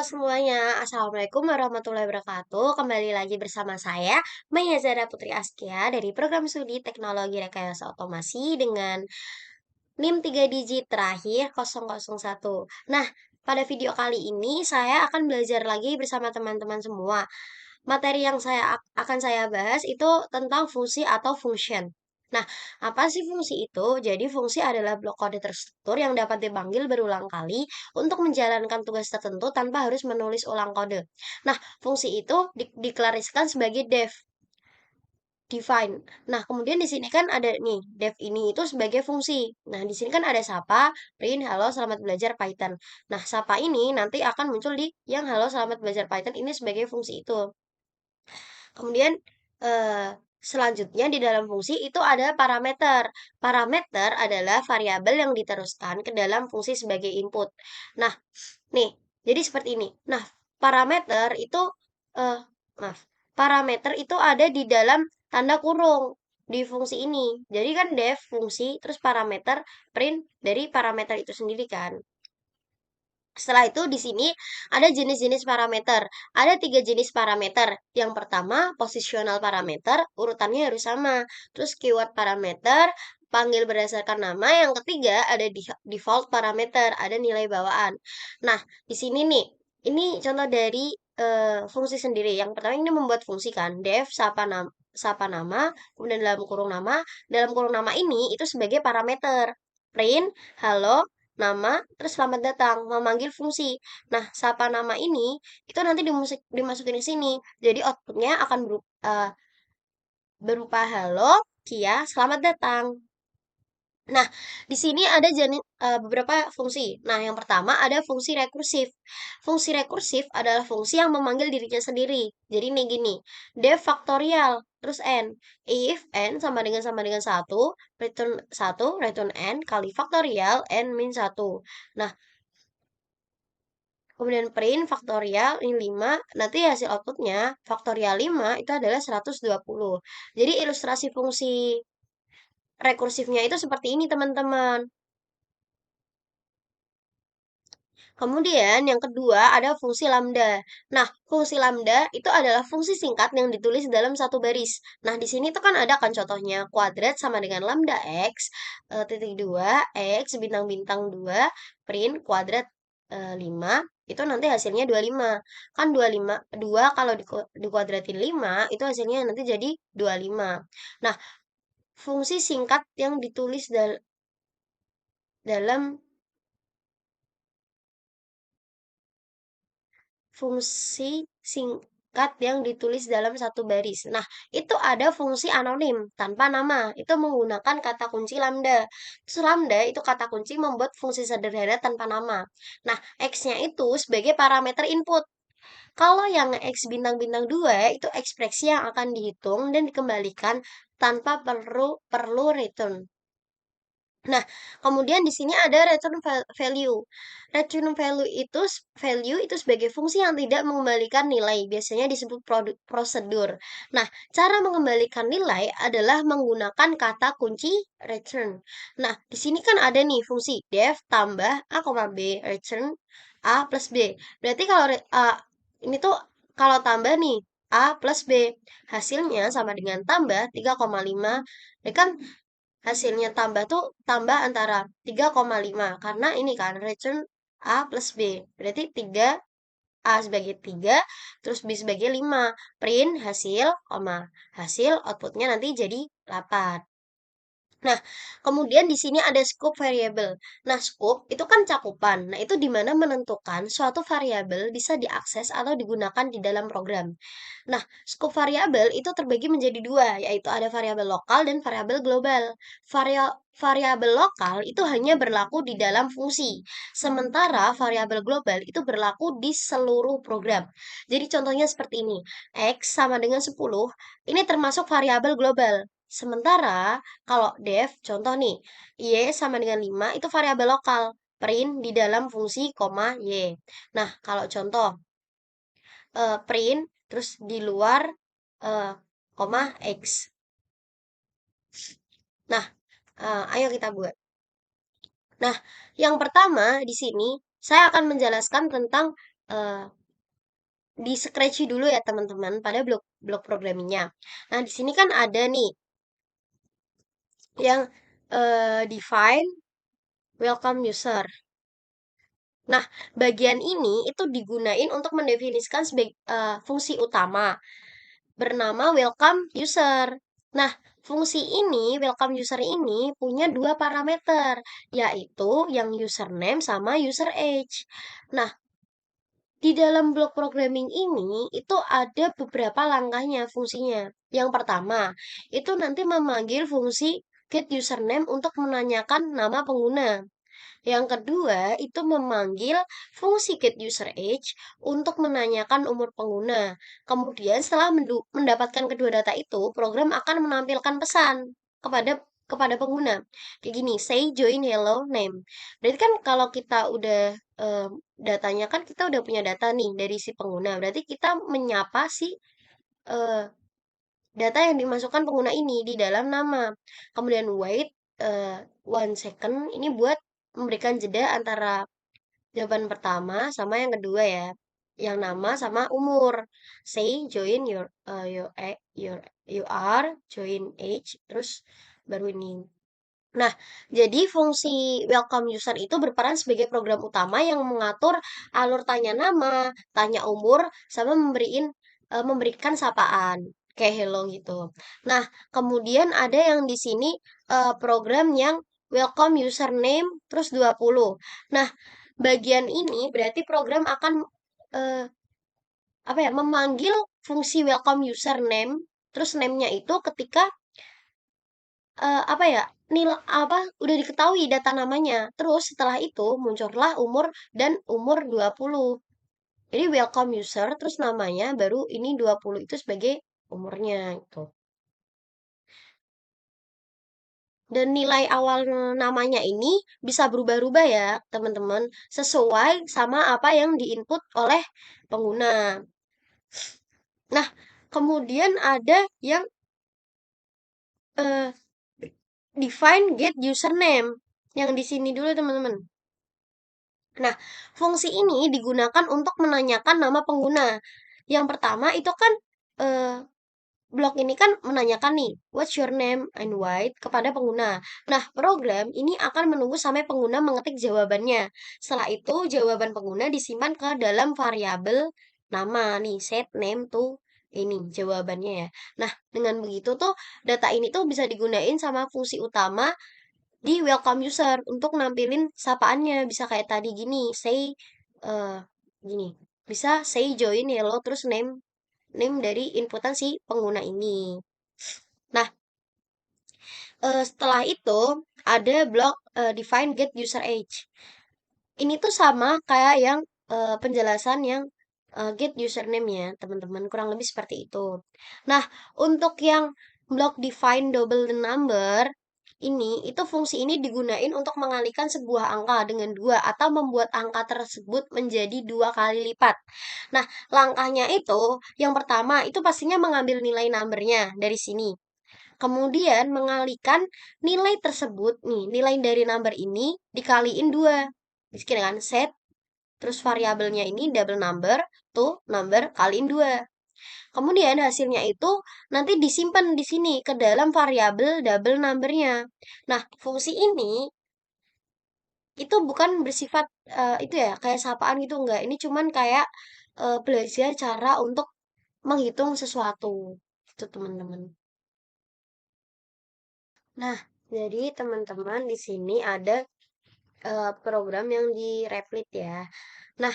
semuanya, Assalamualaikum warahmatullahi wabarakatuh. Kembali lagi bersama saya, Maya Zara Putri Askia dari Program Studi Teknologi Rekayasa Otomasi dengan NIM 3 digit terakhir 001. Nah, pada video kali ini saya akan belajar lagi bersama teman-teman semua. Materi yang akan saya bahas itu tentang fungsi atau function. Nah, apa sih fungsi itu? Jadi, fungsi adalah blok kode terstruktur yang dapat dipanggil berulang kali untuk menjalankan tugas tertentu tanpa harus menulis ulang kode. Nah, fungsi itu diklarasikan sebagai define. Nah, kemudian di sini kan ada nih, def ini itu sebagai fungsi. Nah, di sini kan ada sapa, print, halo, selamat belajar Python. Nah, sapa ini nanti akan muncul di yang halo, selamat belajar Python ini sebagai fungsi itu. Kemudian eh, selanjutnya di dalam fungsi itu ada parameter. Parameter adalah variabel yang diteruskan ke dalam fungsi sebagai input. Nah, nih, jadi seperti ini. Nah, parameter itu eh maaf. Parameter itu ada di dalam tanda kurung di fungsi ini. Jadi kan def fungsi terus parameter print dari parameter itu sendiri kan. Setelah itu di sini ada jenis-jenis parameter. Ada 3 jenis parameter. Yang pertama, positional parameter, urutannya harus sama. Terus keyword parameter, panggil berdasarkan nama. Yang ketiga ada default parameter, ada nilai bawaan. Nah, di sini nih, ini contoh dari fungsi sendiri. Yang pertama ini membuat fungsi kan, def sapa nama, kemudian dalam kurung nama ini itu sebagai parameter. Print, halo, nama, terus selamat datang, memanggil fungsi. Nah, sapa nama ini itu nanti dimasukin ke sini. Jadi outputnya akan berupa halo, Kia, selamat datang. Nah, di sini ada beberapa fungsi. Nah, yang pertama ada fungsi rekursif. Fungsi rekursif adalah fungsi yang memanggil dirinya sendiri. Jadi ini gini, def faktorial, terus n. If n sama dengan 1, return n kali faktorial n min 1. Nah, kemudian print faktorial ini 5, nanti hasil outputnya faktorial 5 itu adalah 120. Jadi ilustrasi fungsi rekursifnya itu seperti ini teman-teman. Kemudian yang kedua ada fungsi lambda. Nah, fungsi lambda itu adalah fungsi singkat yang ditulis dalam satu baris. Nah, di sini tuh kan ada kan contohnya kuadrat sama dengan lambda x, titik 2, x, bintang-bintang 2, print, kuadrat 5, itu nanti hasilnya 25. Kan 25, 2 kalau dikuadratin 5, itu hasilnya nanti jadi 25. Nah, fungsi singkat yang ditulis dalam fungsi singkat yang ditulis dalam satu baris. Nah, itu ada fungsi anonim tanpa nama. Itu menggunakan kata kunci lambda. Terus lambda itu kata kunci membuat fungsi sederhana tanpa nama. Nah, X-nya itu sebagai parameter input. Kalau yang X bintang-bintang 2 itu ekspresi yang akan dihitung dan dikembalikan tanpa perlu return. Nah, kemudian di sini ada return value. Return value itu sebagai fungsi yang tidak mengembalikan nilai, biasanya disebut prosedur. Nah, cara mengembalikan nilai adalah menggunakan kata kunci return. Nah, di sini kan ada nih fungsi def tambah a, b return a plus b. Berarti kalau ini tuh kalau tambah nih a plus b, hasilnya sama dengan tambah 3,5. Ya kan hasilnya tambah tuh tambah antara 3,5 karena ini kan return A plus B. Berarti 3 A sebagai 3 terus B sebagai 5. Print hasil, hasil outputnya nanti jadi 8. Nah, kemudian di sini ada scope variable. Nah, scope itu kan cakupan. Nah, itu di mana menentukan suatu variabel bisa diakses atau digunakan di dalam program. Nah, scope variabel itu terbagi menjadi dua, yaitu ada variabel lokal dan variabel global. Variabel lokal itu hanya berlaku di dalam fungsi, sementara variabel global itu berlaku di seluruh program. Jadi contohnya seperti ini, X sama dengan 10, ini termasuk variabel global. Sementara kalau def, contoh nih, Y sama dengan 5 itu variabel lokal, print di dalam fungsi, koma, Y. Nah, kalau contoh, print, terus di luar, eh, koma, X. Nah, ayo kita buat. Nah, yang pertama di sini, saya akan menjelaskan tentang eh, di scratch dulu ya teman-teman pada blok blok programmingnya. Nah, di sini kan ada nih yang define welcome user. Nah, bagian ini itu digunain untuk mendefinisikan sebagai fungsi utama bernama welcome user. Nah, fungsi ini, welcome user ini punya dua parameter, yaitu yang username sama user age. Nah, di dalam blok programming ini itu ada beberapa langkahnya fungsinya. Yang pertama, itu nanti memanggil fungsi get username untuk menanyakan nama pengguna. Yang kedua, itu memanggil fungsi get user age untuk menanyakan umur pengguna. Kemudian setelah mendapatkan kedua data itu, program akan menampilkan pesan kepada kepada pengguna. Kayak gini, say join hello name. Berarti kan kalau kita udah datanya kan kita udah punya data nih dari si pengguna. Berarti kita menyapa si eh, data yang dimasukkan pengguna ini di dalam nama. Kemudian wait 1 second ini buat memberikan jeda antara jawaban pertama sama yang kedua ya. Yang nama sama umur. Say join you are join age terus baru ini. Nah, jadi fungsi welcome user itu berperan sebagai program utama yang mengatur alur tanya nama, tanya umur, sama memberikan sapaan kayak hello gitu. Nah, kemudian ada yang di sini program yang welcome username terus 20. Nah, bagian ini berarti program akan eh, apa ya, memanggil fungsi welcome username terus name-nya itu ketika apa ya, apa, udah diketahui data namanya. Terus setelah itu muncullah umur dan umur 20. Jadi welcome user terus namanya baru ini 20 itu sebagai umurnya gitu. Dan nilai awal namanya ini bisa berubah-ubah ya, teman-teman, sesuai sama apa yang diinput oleh pengguna. Nah, kemudian ada yang eh, define get username. Yang di sini dulu, teman-teman. Nah, fungsi ini digunakan untuk menanyakan nama pengguna. Yang pertama itu kan eh, blok ini kan menanyakan nih, what's your name and why kepada pengguna. Nah, program ini akan menunggu sampai pengguna mengetik jawabannya. Setelah itu, jawaban pengguna disimpan ke dalam variabel nama nih, set name to ini jawabannya ya. Nah, dengan begitu tuh data ini tuh bisa digunain sama fungsi utama di welcome user untuk nampilin sapaannya bisa kayak tadi gini say eh gini bisa say join hello terus name name dari inputan si pengguna ini. Nah, setelah itu ada blok define get user age. Ini tuh sama kayak yang penjelasan yang get username ya, teman-teman. Kurang lebih seperti itu. Nah, untuk yang block define double the number ini, itu fungsi ini digunain untuk mengalihkan sebuah angka dengan dua atau membuat angka tersebut menjadi dua kali lipat. Nah, langkahnya itu, yang pertama itu pastinya mengambil nilai numbernya dari sini. Kemudian mengalihkan nilai tersebut, nih, nilai dari number ini dikaliin dua. Miskin kan, set, terus variabelnya ini double number, tuh number kaliin dua. Kemudian hasilnya itu nanti disimpan di sini ke dalam variabel double numbernya. Nah, fungsi ini itu bukan bersifat itu ya kayak sapaan gitu enggak. Ini cuman kayak belajar cara untuk menghitung sesuatu. Itu teman-teman. Nah, jadi teman-teman di sini ada program yang di Replit ya. Nah,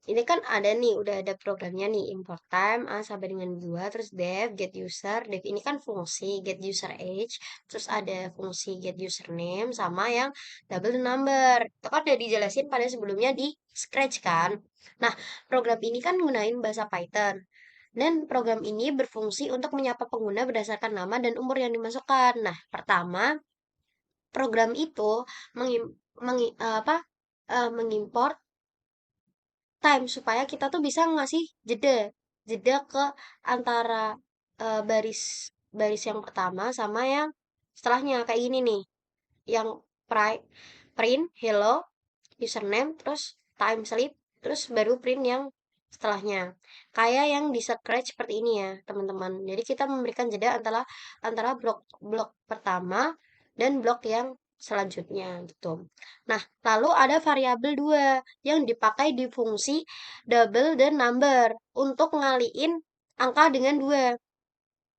ini kan ada nih, udah ada programnya nih, import time A sampai dengan 2, terus def, get user, def ini kan fungsi get user age, terus ada fungsi get username, sama yang double number. Itu kan udah dijelasin pada sebelumnya di Scratch kan. Nah, program ini kan gunain bahasa Python. Dan program ini berfungsi untuk menyapa pengguna berdasarkan nama dan umur yang dimasukkan. Nah, pertama, program itu mengim, mengimport time supaya kita tuh bisa ngasih jeda jeda ke antara baris baris yang pertama sama yang setelahnya kayak gini nih yang print hello username terus time slip terus baru print yang setelahnya. Kayak yang di Scratch seperti ini ya, teman-teman. Jadi kita memberikan jeda antara antara blok pertama dan blok yang selanjutnya gitu. Nah, lalu ada variabel 2 yang dipakai di fungsi double dan number untuk ngaliin angka dengan 2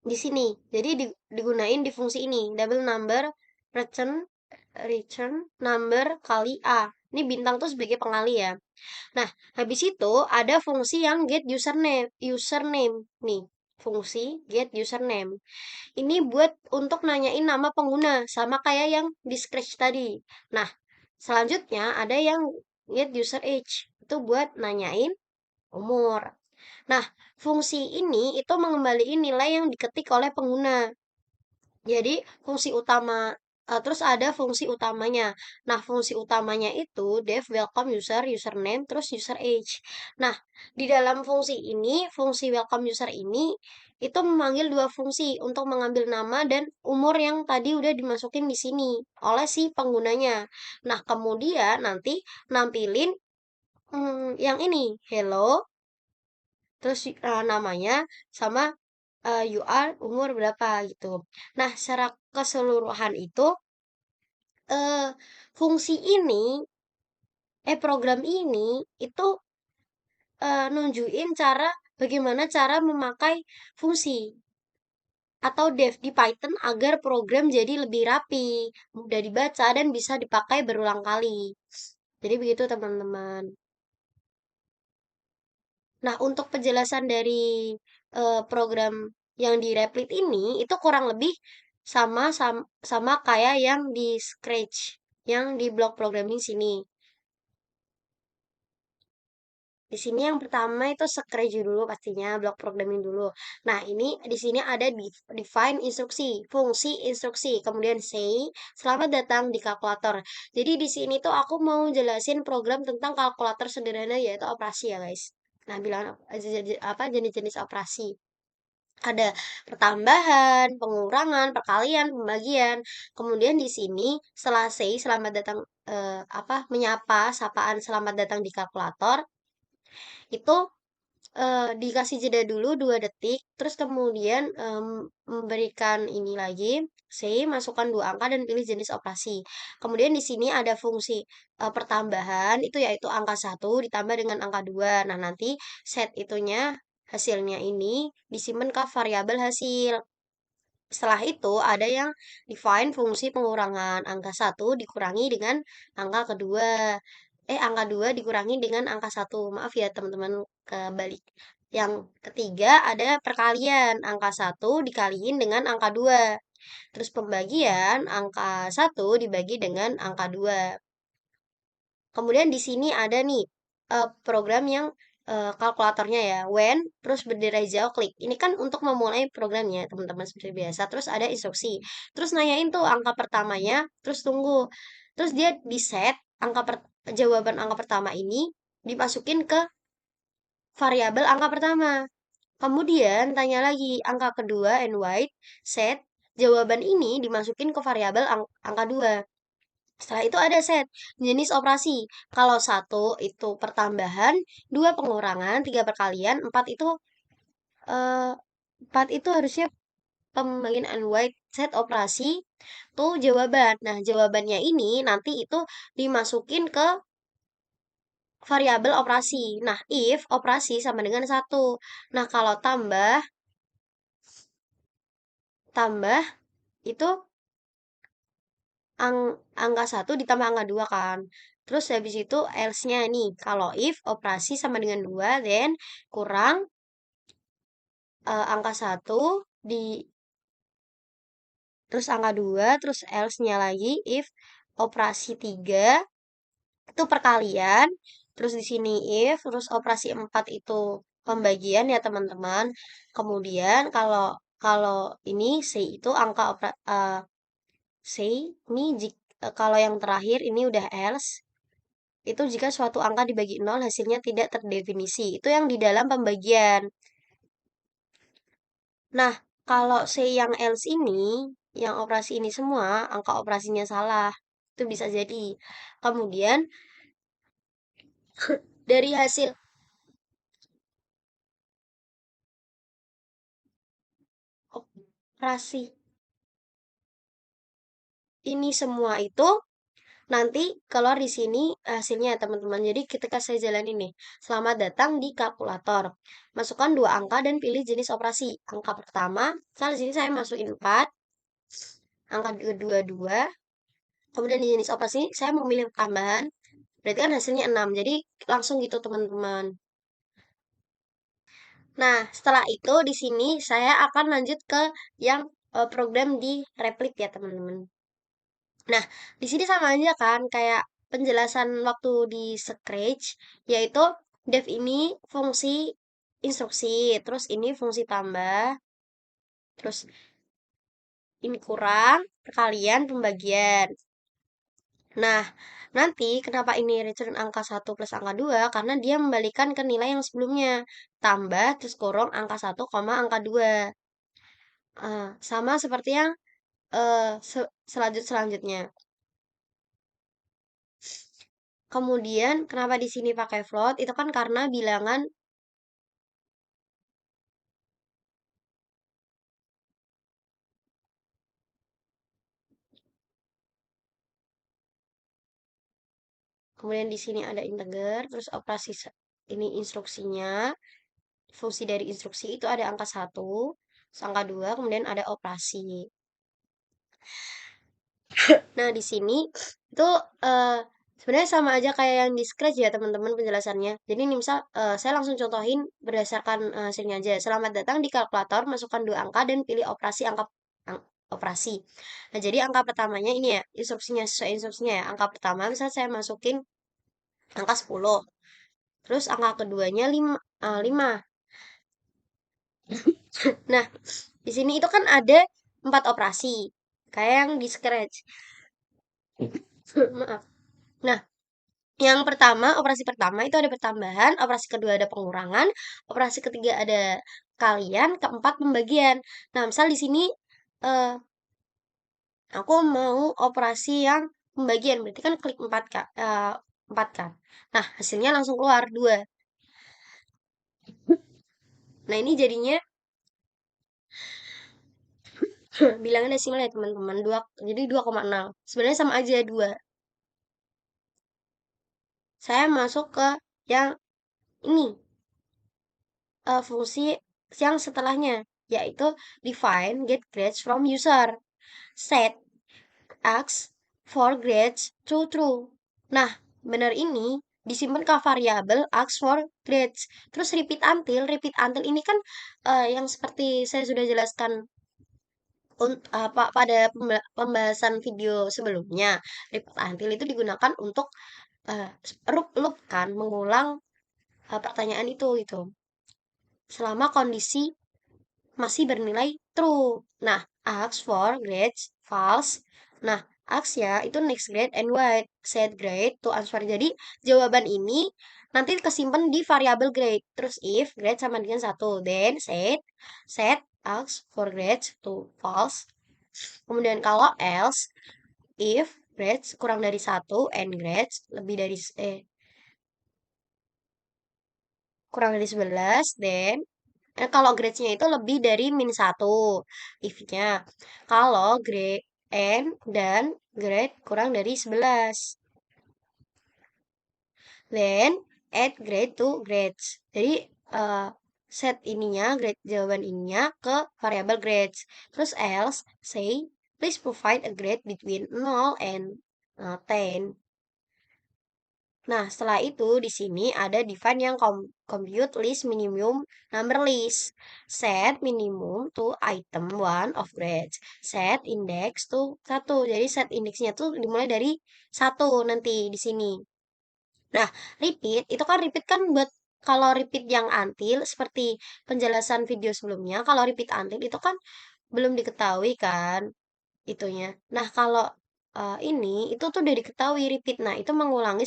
di sini. Jadi digunain di fungsi ini, double number return return number kali A. Ini bintang tuh sebagai pengali ya. Nah, habis itu ada fungsi yang get username. Username nih, fungsi get username. Ini buat untuk nanyain nama pengguna sama kayak yang di Scratch tadi. Nah, selanjutnya ada yang get user age. Itu buat nanyain umur. Nah, fungsi ini itu mengembalikan nilai yang diketik oleh pengguna. Jadi fungsi utama terus ada fungsi utamanya. Nah, fungsi utamanya itu def welcome user, username, terus user age. Nah, di dalam fungsi ini, fungsi welcome user ini itu memanggil dua fungsi untuk mengambil nama dan umur yang tadi udah dimasukin di sini oleh si penggunanya. Nah, kemudian nanti nampilin yang ini, hello, terus namanya sama you are umur berapa gitu. Nah, secara keseluruhan itu eh fungsi ini program ini itu nunjukin cara bagaimana cara memakai fungsi atau dev di Python agar program jadi lebih rapi, mudah dibaca dan bisa dipakai berulang kali. Jadi begitu teman-teman. Nah, untuk penjelasan dari program yang di Replit ini itu kurang lebih sama kayak yang di Scratch, yang di blok programming sini. Di sini yang pertama itu Scratch dulu pastinya, blok programming dulu. Nah, ini di sini ada define instruksi, fungsi instruksi, kemudian say, selamat datang di kalkulator. Jadi di sini tuh aku mau jelasin program tentang kalkulator sederhana yaitu operasi ya, guys. Nah, bilang apa jenis-jenis operasi. Ada pertambahan, pengurangan, perkalian, pembagian. Kemudian di sini setelah say selamat datang apa menyapa sapaan selamat datang di kalkulator itu dikasih jeda dulu 2 detik, terus kemudian memberikan ini lagi, say, masukkan 2 angka dan pilih jenis operasi. Kemudian di sini ada fungsi pertambahan, itu yaitu angka 1 ditambah dengan angka 2. Nah, nanti set itunya, hasilnya ini disimpan ke variabel hasil. Setelah itu ada yang define fungsi pengurangan. Angka 1 dikurangi dengan angka kedua. Angka 2 dikurangi dengan angka 1. Maaf ya teman-teman kebalik. Yang ketiga ada perkalian. Angka 1 dikaliin dengan angka 2. Terus pembagian angka 1 dibagi dengan angka 2. Kemudian di sini ada nih program yang kalkulatornya ya, when, terus bendera hijau klik. Ini kan untuk memulai programnya, teman-teman seperti biasa. Terus ada instruksi. Terus nanyain tuh angka pertamanya, terus tunggu. Terus dia di set jawaban angka pertama ini dimasukin ke variabel angka pertama. Kemudian tanya lagi angka kedua and white set jawaban ini dimasukin ke variabel angka 2. Setelah itu ada set jenis operasi. Kalau 1 itu pertambahan, 2 pengurangan, 3 perkalian, eh 4 itu harusnya pembagian unweight set operasi tuh jawaban. Nah, jawabannya ini nanti itu dimasukin ke variabel operasi. Nah, if operasi sama dengan 1. Nah, kalau tambah tambah itu angka 1 ditambah angka 2 kan. Terus habis itu else-nya nih. Kalau if operasi sama dengan 2, then kurang angka 1 di terus angka 2, terus else-nya lagi if operasi 3 itu perkalian, terus di sini if, terus operasi 4 itu pembagian ya teman-teman. Kemudian kalau kalau ini say itu angka say ini kalau yang terakhir ini udah else itu jika suatu angka dibagi 0 hasilnya tidak terdefinisi. Itu yang di dalam pembagian. Nah, kalau say yang else ini, yang operasi ini semua, angka operasinya salah. Itu bisa jadi. Kemudian, dari hasil operasi ini semua itu nanti keluar di sini hasilnya ya teman-teman. Jadi ketika saya jalan ini, selamat datang di kalkulator. Masukkan dua angka dan pilih jenis operasi. Angka pertama, misalnya di sini saya masukin 4, angka kedua 2, kemudian di jenis operasi saya memilih tambahan, berarti kan hasilnya 6. Jadi langsung gitu teman-teman. Nah, setelah itu di sini saya akan lanjut ke yang program di Replit ya teman-teman. Nah, di sini sama aja kan kayak penjelasan waktu di Scratch, yaitu def ini fungsi instruksi, terus ini fungsi tambah, terus ini kurang, perkalian, pembagian. Nah, nanti kenapa ini return angka 1 plus angka 2? Karena dia membalikan ke nilai yang sebelumnya. Tambah, terus kurang angka 1, koma angka 2. Sama seperti yang selanjutnya. Kemudian, kenapa di sini pakai float? Itu kan karena bilangan. Kemudian di sini ada integer, terus operasi ini instruksinya, fungsi dari instruksi itu ada angka 1, terus angka 2, kemudian ada operasi. Nah, di sini itu eh, sebenarnya sama aja kayak yang di Scratch ya, teman-teman penjelasannya. Jadi ini misal saya langsung contohin berdasarkan hasilnya aja. Selamat datang di kalkulator, masukkan dua angka dan pilih operasi operasi. Nah, jadi angka pertamanya ini ya, instruksinya sesuai instruksinya ya. Angka pertama misal saya masukin angka 10. Terus angka keduanya 5, 5. Nah, di sini itu kan ada 4 operasi. Kayak yang di Scratch. Maaf. Nah, yang pertama, operasi pertama itu ada pertambahan, operasi kedua ada pengurangan, operasi ketiga ada kalian, keempat pembagian. Nah, misal di sini eh, aku mau operasi yang pembagian, berarti kan klik 4 Kak, 4 kan. Nah, hasilnya langsung keluar 2. Nah, ini jadinya bilangan desimal ya teman-teman, 2, jadi 2,6. Sebenarnya sama aja 2. Saya masuk ke yang ini, fungsi yang setelahnya, yaitu define get grades from user. Set asks for grades to true. Nah, benar ini disimpan ke variabel asks for grades. Terus repeat until ini kan yang seperti saya sudah jelaskan pada pembahasan video sebelumnya. Repeat until itu digunakan untuk loop kan mengulang pertanyaan itu gitu. Selama kondisi masih bernilai true. Nah, ask for grades false. Nah, ask ya itu next grade and what set grade to answer. Jadi jawaban ini nanti kesimpan di variabel grade. Terus if grade sama dengan 1, then set ask for grades to false. Kemudian kalau else if grades kurang dari 1 and grades lebih dari kurang dari 11, then kalau grade-nya itu lebih dari -1 if-nya. Kalau grade N dan grade kurang dari 11. Then add grade to grades. Jadi set ininya, grade jawaban ininya ke variabel grades. Terus else say please provide a grade between 0 and 10. Nah, setelah itu di sini ada define yang compute list minimum number list. Set minimum to item one of grades. Set index to 1. Jadi set indeksnya tuh dimulai dari 1 nanti di sini. Nah, repeat kan buat kalau repeat yang until seperti penjelasan video sebelumnya, kalau repeat until itu kan belum diketahui kan itunya. Nah, kalau ini itu tuh udah diketahui repeat. Nah, itu mengulangi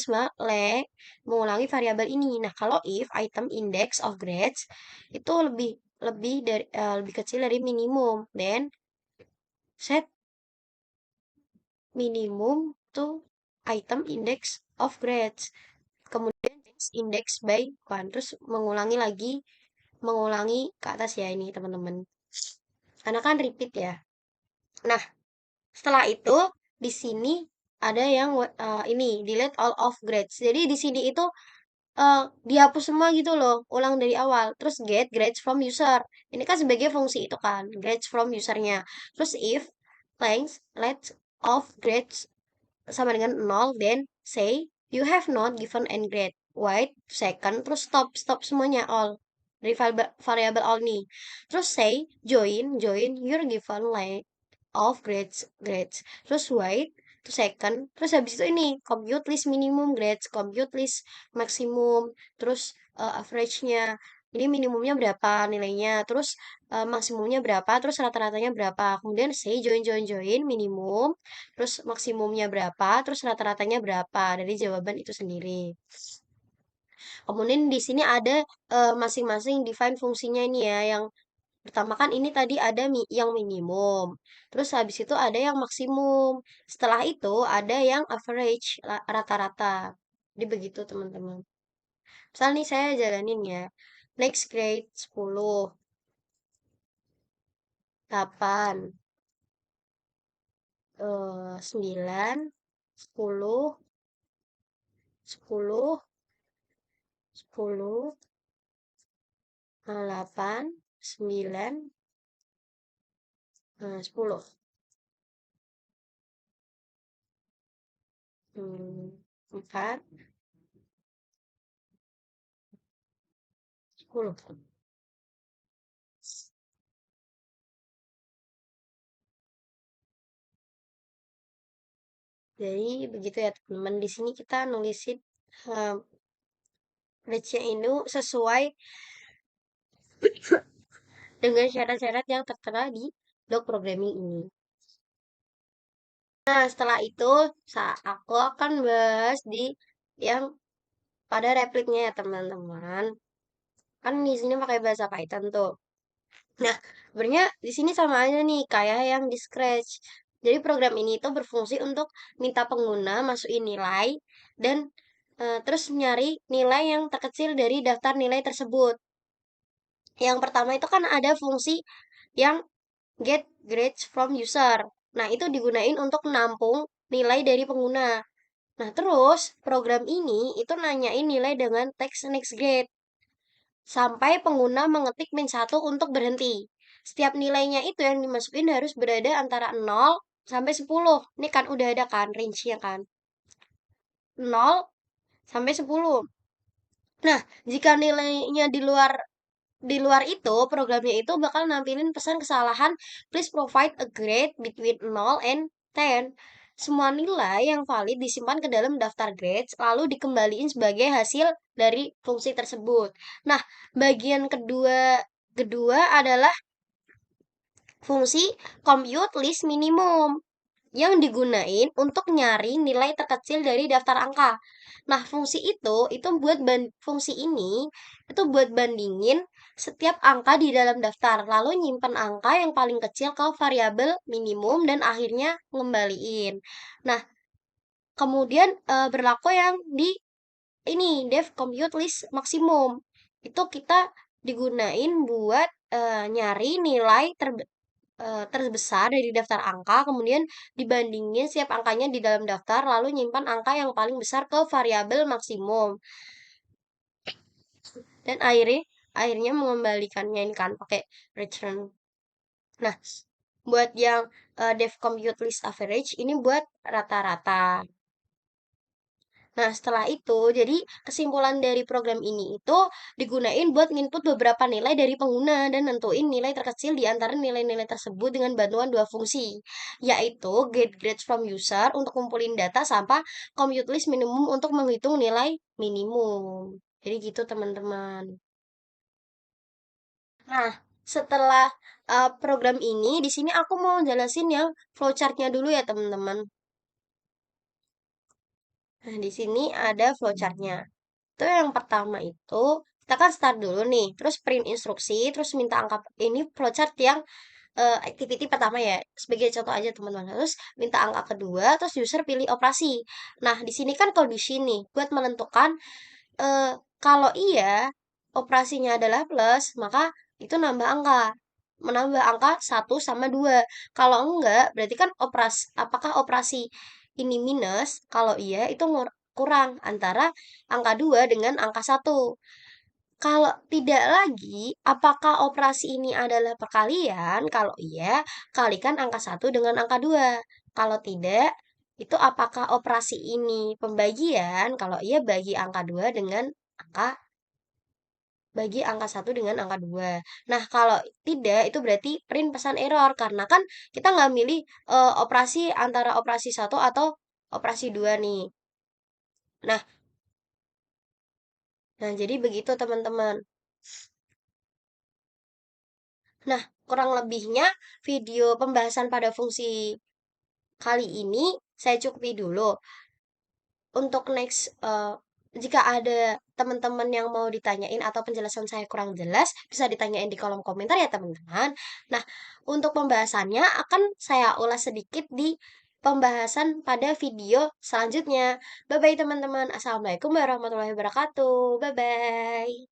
variabel ini. Nah, kalau if item index of grades itu lebih lebih dari lebih kecil dari minimum, then set minimum to item index of grades. Kemudian index by 1. Terus mengulangi ke atas ya ini teman-teman. Karena kan repeat ya. Nah, setelah itu di sini ada yang ini delete all of grades. Jadi di sini itu dihapus semua gitu loh, ulang dari awal. Terus get grades from user. Ini kan sebagai fungsi itu kan, grades from usernya. Terus if length of grades sama dengan 0, then say you have not given n grade. Wait second, terus stop semuanya all. Dari variable all nih. Terus say join your given length of grades. Terus wait to second, terus habis itu ini compute list minimum grades, compute list maksimum, terus average-nya. Ini minimumnya berapa nilainya, terus maksimumnya berapa, terus rata-ratanya berapa. Kemudian say join minimum, terus maksimumnya berapa, terus rata-ratanya berapa dari jawaban itu sendiri. Kemudian di sini ada masing-masing define fungsinya ini ya, yang pertama kan ini tadi ada yang minimum. Terus habis itu ada yang maksimum. Setelah itu ada yang average, rata-rata. Jadi begitu teman-teman. Misal nih saya jalanin ya. Next grade 10, 8, 9, 10, 10, 10, 8, 9, 10. 4, 10. Jadi begitu ya teman-teman. Di sini kita nulisin uh, batch-nya ini sesuai dengan syarat-syarat yang tertera di blok programming ini. Nah, setelah itu aku akan bahas di yang pada repliknya ya teman-teman. Kan di sini pakai bahasa Python tuh. Nah, sebenarnya di sini sama aja nih kayak yang di Scratch. Jadi program ini itu berfungsi untuk minta pengguna masukin nilai dan terus nyari nilai yang terkecil dari daftar nilai tersebut. Yang pertama itu kan ada fungsi yang get grades from user. Nah, itu digunain untuk menampung nilai dari pengguna. Nah, terus program ini itu nanyain nilai dengan teks next grade sampai pengguna mengetik min 1 untuk berhenti. Setiap nilainya itu yang dimasukin harus berada antara 0 sampai 10. Ini kan udah ada kan range-nya kan. 0 sampai 10. Nah, jika nilainya di luar itu, programnya itu bakal nampilin pesan kesalahan, please provide a grade between 0 and 10. Semua nilai yang valid disimpan ke dalam daftar grades, lalu dikembaliin sebagai hasil dari fungsi tersebut. Nah, bagian kedua kedua adalah fungsi compute list minimum yang digunain untuk nyari nilai terkecil dari daftar angka. Nah, fungsi ini itu buat bandingin setiap angka di dalam daftar, lalu nyimpen angka yang paling kecil ke variabel minimum dan akhirnya ngembaliin. Nah, kemudian berlaku yang di ini def compute list maksimum. Itu kita digunain buat nyari nilai terbesar dari daftar angka, kemudian dibandingin setiap angkanya di dalam daftar, lalu nyimpan angka yang paling besar ke variabel maksimum. Dan akhirnya mengembalikannya ini kan pakai return. Nah, buat yang def compute list average ini buat rata-rata. Nah, setelah itu, jadi kesimpulan dari program ini itu digunain buat nginput beberapa nilai dari pengguna dan nentuin nilai terkecil di antara nilai-nilai tersebut dengan bantuan dua fungsi, yaitu get grades from user untuk kumpulin data sampai compute list minimum untuk menghitung nilai minimum. Jadi gitu teman-teman. Nah, setelah program ini, di sini aku mau jelasin yang flowchart-nya dulu ya teman-teman. Nah, di sini ada flowchart-nya. Itu yang pertama itu kita kan start dulu nih, terus print instruksi, terus minta angka ini flowchart yang activity pertama ya, sebagai contoh aja teman-teman. Terus minta angka kedua, terus user pilih operasi. Nah, di sini kan kondisi nih buat menentukan kalau iya, operasinya adalah plus, maka itu nambah angka. Menambah angka 1 sama 2. Kalau enggak, berarti kan apakah operasi ini minus? Kalau iya, itu kurang antara angka 2 dengan angka 1. Kalau tidak lagi, apakah operasi ini adalah perkalian? Kalau iya, kalikan angka 1 dengan angka 2. Kalau tidak, itu apakah operasi ini pembagian? Kalau iya, angka bagi angka 1 dengan angka 2. Nah, kalau tidak, itu berarti print pesan error. Karena kan kita nggak milih operasi antara operasi 1 atau operasi 2 nih. Nah, jadi begitu teman-teman. Nah, kurang lebihnya video pembahasan pada fungsi kali ini saya cukupi dulu. Untuk next, jika ada teman-teman yang mau ditanyain atau penjelasan saya kurang jelas, bisa ditanyain di kolom komentar ya teman-teman. Nah, untuk pembahasannya akan saya ulas sedikit di pembahasan pada video selanjutnya. Bye-bye teman-teman. Assalamualaikum warahmatullahi wabarakatuh. Bye-bye.